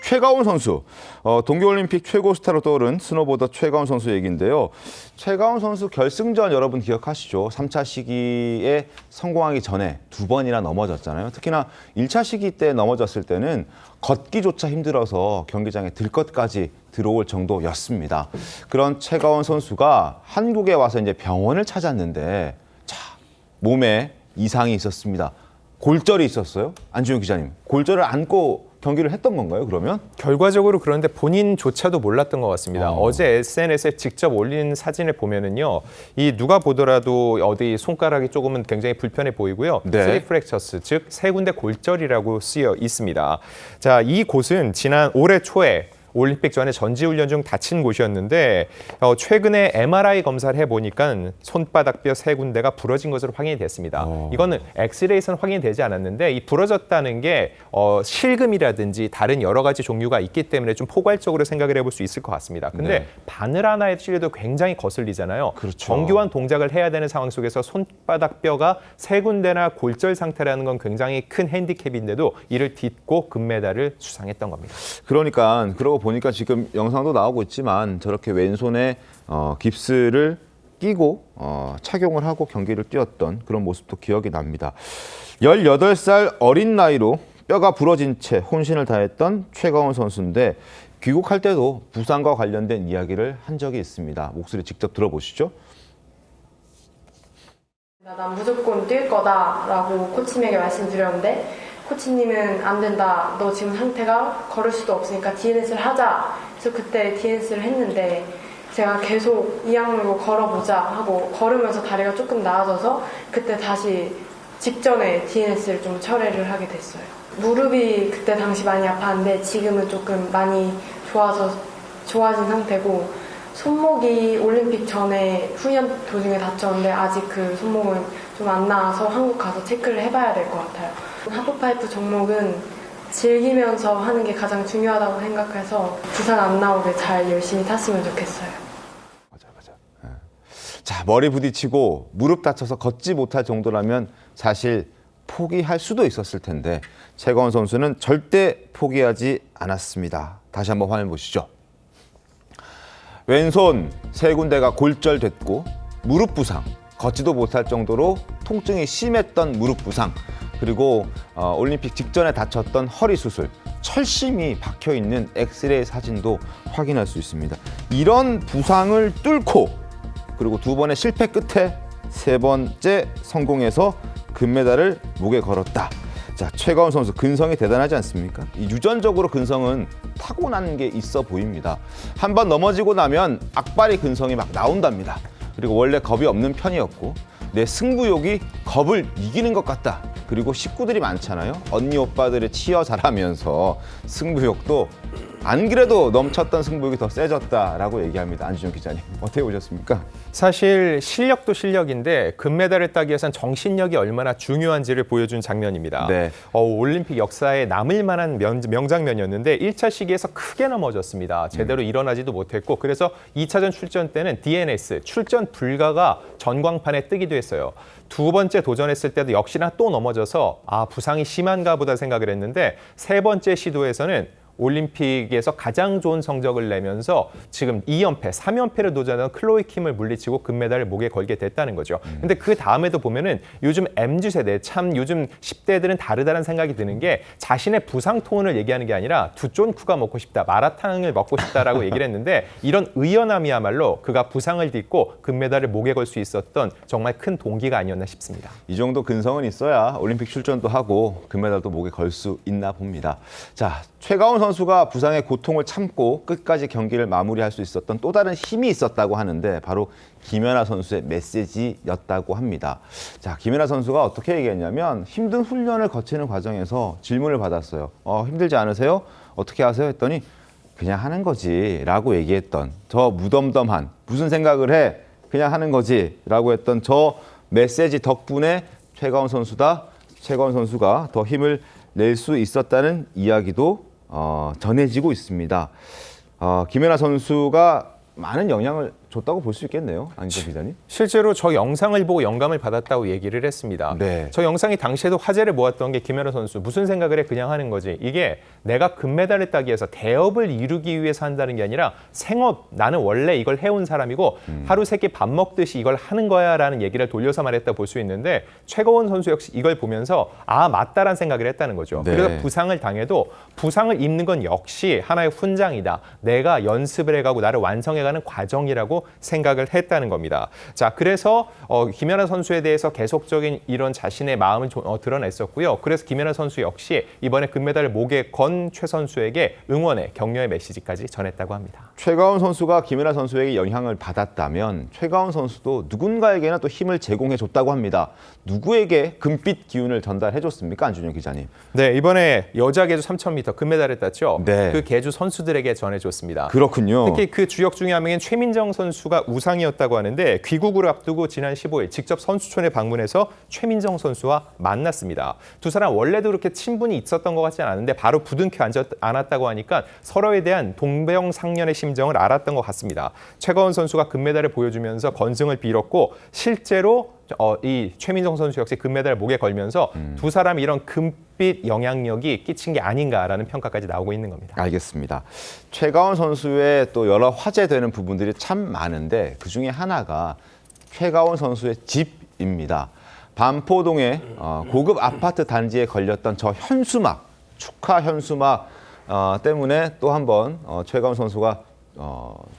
최가운 선수, 동계올림픽 최고 스타로 떠오른 스노보더 최가운 선수 얘기인데요. 최가운 선수 결승전 여러분 기억하시죠? 3차 시기에 성공하기 전에 2번이나 넘어졌잖아요. 특히나 1차 시기 때 넘어졌을 때는 걷기조차 힘들어서 경기장에 들 것까지 들어올 정도였습니다. 그런 최가운 선수가 한국에 와서 이제 병원을 찾았는데 몸에 이상이 있었습니다. 골절이 있었어요. 안지용 기자님, 골절을 안고 경기를 했던 건가요, 그러면? 결과적으로 그런데 본인조차도 몰랐던 것 같습니다. 어제 SNS에 직접 올린 사진을 보면은요, 이 누가 보더라도 어디 손가락이 조금은 굉장히 불편해 보이고요. 네. 쓰리 프랙처스, 즉 세 군데 골절이라고 쓰여 있습니다. 자, 이 곳은 지난 올해 초에 올림픽 전에 전지훈련 중 다친 곳이었는데 최근에 MRI 검사를 해보니까 손바닥뼈 세 군데가 부러진 것으로 확인이 됐습니다. 이거는 엑스레이에서는 확인이 되지 않았는데 이 부러졌다는 게 실금이라든지 다른 여러 가지 종류가 있기 때문에 좀 포괄적으로 생각을 해볼 수 있을 것 같습니다. 근데 네. 바늘 하나에 찔려도 굉장히 거슬리잖아요. 그렇죠. 정교한 동작을 해야 되는 상황 속에서 손바닥뼈가 세 군데나 골절 상태라는 건 굉장히 큰 핸디캡인데도 이를 딛고 금메달을 수상했던 겁니다. 그러니까 그러고 보니까 지금 영상도 나오고 있지만 저렇게 왼손에 깁스를 끼고 착용을 하고 경기를 뛰었던 그런 모습도 기억이 납니다. 18살 어린 나이로 뼈가 부러진 채 혼신을 다했던 최가운 선수인데 귀국할 때도 부상과 관련된 이야기를 한 적이 있습니다. 목소리 직접 들어보시죠. 난 무조건 뛸 거다라고 코치님에게 말씀드렸는데 코치님은 안 된다. 너 지금 상태가 걸을 수도 없으니까 DNS를 하자. 그래서 그때 DNS를 했는데 제가 계속 이악물고 걸어보자 하고 걸으면서 다리가 조금 나아져서 그때 다시 직전에 DNS를 좀 철회를 하게 됐어요. 무릎이 그때 당시 많이 아팠는데 지금은 조금 많이 좋아진 상태고 손목이 올림픽 전에 훈련 도중에 다쳤는데 아직 그 손목은 좀 안 나아서 한국 가서 체크를 해봐야 될 것 같아요. 하프파이프 종목은 즐기면서 하는 게 가장 중요하다고 생각해서 부상 안 나오게 잘 열심히 탔으면 좋겠어요. 맞아. 자, 머리 부딪히고 무릎 다쳐서 걷지 못할 정도라면 사실 포기할 수도 있었을 텐데 최가운 선수는 절대 포기하지 않았습니다. 다시 한번 화면 보시죠. 왼손 세 군데가 골절됐고 무릎 부상, 걷지도 못할 정도로 통증이 심했던 무릎 부상, 그리고 올림픽 직전에 다쳤던 허리 수술, 철심이 박혀있는 엑스레이 사진도 확인할 수 있습니다. 이런 부상을 뚫고 그리고 2번의 실패 끝에 3번째 성공해서 금메달을 목에 걸었다. 자, 최가운 선수 근성이 대단하지 않습니까? 이 유전적으로 근성은 타고난 게 있어 보입니다. 한 번 넘어지고 나면 악발의 근성이 막 나온답니다. 그리고 원래 겁이 없는 편이었고 내 승부욕이 겁을 이기는 것 같다. 그리고 식구들이 많잖아요. 언니 오빠들을 치여 자라면서 승부욕도 안 그래도 넘쳤던 승부욕이 더 세졌다라고 얘기합니다. 안지용 기자님, 어떻게 보셨습니까? 사실 실력도 실력인데 금메달을 따기 위해선 정신력이 얼마나 중요한지를 보여준 장면입니다. 네. 올림픽 역사에 남을 만한 명장면이었는데 1차 시기에서 크게 넘어졌습니다. 제대로 일어나지도 못했고 그래서 2차전 출전 때는 DNS, 출전 불가가 전광판에 뜨기도 했어요. 2번째 도전했을 때도 역시나 또 넘어져서 부상이 심한가 보다 생각을 했는데 3번째 시도에서는 올림픽에서 가장 좋은 성적을 내면서 지금 2연패, 3연패를 도전하는 클로이 킴을 물리치고 금메달을 목에 걸게 됐다는 거죠. 근데 그 다음에도 보면은 요즘 MZ세대, 참 요즘 10대들은 다르다는 생각이 드는 게 자신의 부상 통을 얘기하는 게 아니라 두쫀쿠가 먹고 싶다, 마라탕을 먹고 싶다라고 얘기를 했는데 이런 의연함이야말로 그가 부상을 딛고 금메달을 목에 걸 수 있었던 정말 큰 동기가 아니었나 싶습니다. 이 정도 근성은 있어야 올림픽 출전도 하고 금메달도 목에 걸 수 있나 봅니다. 자, 최가운 선수가 부상의 고통을 참고 끝까지 경기를 마무리할 수 있었던 또 다른 힘이 있었다고 하는데 바로 김연아 선수의 메시지였다고 합니다. 자, 김연아 선수가 어떻게 얘기했냐면 힘든 훈련을 거치는 과정에서 질문을 받았어요. 힘들지 않으세요? 어떻게 하세요? 했더니 그냥 하는 거지 라고 얘기했던 저 무덤덤한 무슨 생각을 해? 그냥 하는 거지 라고 했던 저 메시지 덕분에 최가운 선수가 더 힘을 낼 수 있었다는 이야기도 전해지고 있습니다. 김연아 선수가 많은 영향을 줬다고 볼 수 있겠네요. 안희정 기자님. 실제로 저 영상을 보고 영감을 받았다고 얘기를 했습니다. 네. 저 영상이 당시에도 화제를 모았던 게 김연아 선수 무슨 생각을 해 그냥 하는 거지. 이게 내가 금메달을 따기 위해서 대업을 이루기 위해서 한다는 게 아니라 생업 나는 원래 이걸 해온 사람이고 하루 세 끼 밥 먹듯이 이걸 하는 거야라는 얘기를 돌려서 말했다 볼 수 있는데 최거원 선수 역시 이걸 보면서 아 맞다라는 생각을 했다는 거죠. 네. 그래서 부상을 당해도 부상을 입는 건 역시 하나의 훈장이다. 내가 연습을 해가고 나를 완성해가는 과정이라고 생각을 했다는 겁니다. 자, 그래서 김연아 선수에 대해서 계속적인 이런 자신의 마음을 드러냈었고요. 그래서 김연아 선수 역시 이번에 금메달을 목에 건 최 선수에게 응원의 격려의 메시지까지 전했다고 합니다. 최가운 선수가 김연아 선수에게 영향을 받았다면 최가운 선수도 누군가에게나 또 힘을 제공해 줬다고 합니다. 누구에게 금빛 기운을 전달해 줬습니까? 안준영 기자님. 네, 이번에 여자 계주 3000m 금메달을 땄죠. 네. 그 계주 선수들에게 전해줬습니다. 그렇군요. 특히 그 주역 중에 한 명인 최민정 선수가 우상이었다고 하는데 귀국을 앞두고 지난 15일 직접 선수촌에 방문해서 최민정 선수와 만났습니다. 두 사람 원래도 그렇게 친분이 있었던 것 같지는 않은데 바로 부둥켜 안았다고 하니까 서로에 대한 동병상련의 심정을 알았던 것 같습니다. 최가원 선수가 금메달을 보여주면서 건승을 빌었고 실제로 이 최민정 선수 역시 금메달을 목에 걸면서 두 사람이 이런 금빛 영향력이 끼친 게 아닌가라는 평가까지 나오고 있는 겁니다. 알겠습니다. 최가원 선수의 또 여러 화제되는 부분들이 참 많은데 그중에 하나가 최가원 선수의 집입니다. 반포동의 고급 아파트 단지에 걸렸던 저 현수막, 축하 현수막 때문에 또 한 번 최가원 선수가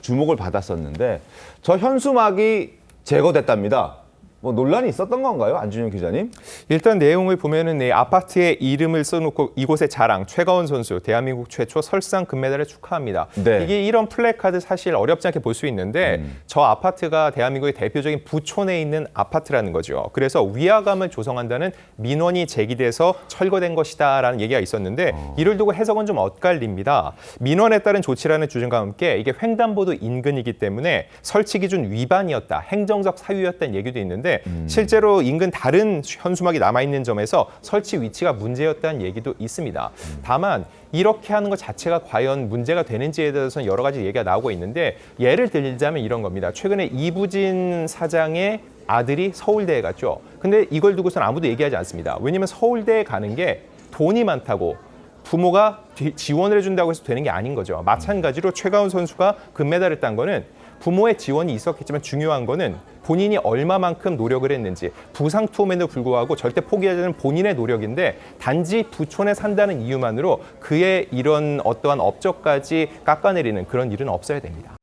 주목을 받았었는데 저 현수막이 제거됐답니다. 뭐 논란이 있었던 건가요, 안준영 기자님? 일단 내용을 보면은 이 아파트에 이름을 써놓고 이곳의 자랑 최가원 선수 대한민국 최초 설상 금메달을 축하합니다. 네. 이게 이런 플래카드 사실 어렵지 않게 볼 수 있는데 저 아파트가 대한민국의 대표적인 부촌에 있는 아파트라는 거죠. 그래서 위화감을 조성한다는 민원이 제기돼서 철거된 것이다라는 얘기가 있었는데 이를 두고 해석은 좀 엇갈립니다. 민원에 따른 조치라는 주장과 함께 이게 횡단보도 인근이기 때문에 설치 기준 위반이었다, 행정적 사유였다는 얘기도 있는데 실제로 인근 다른 현수막이 남아있는 점에서 설치 위치가 문제였다는 얘기도 있습니다. 다만 이렇게 하는 것 자체가 과연 문제가 되는지에 대해서는 여러 가지 얘기가 나오고 있는데 예를 들자면 이런 겁니다. 최근에 이부진 사장의 아들이 서울대에 갔죠. 근데 이걸 두고서는 아무도 얘기하지 않습니다. 왜냐하면 서울대에 가는 게 돈이 많다고 부모가 지원을 해준다고 해서 되는 게 아닌 거죠. 마찬가지로 최가운 선수가 금메달을 딴 거는 부모의 지원이 있었겠지만 중요한 거는 본인이 얼마만큼 노력을 했는지 부상 투혼에도 불구하고 절대 포기하지 않는 본인의 노력인데 단지 부촌에 산다는 이유만으로 그의 이런 어떠한 업적까지 깎아내리는 그런 일은 없어야 됩니다.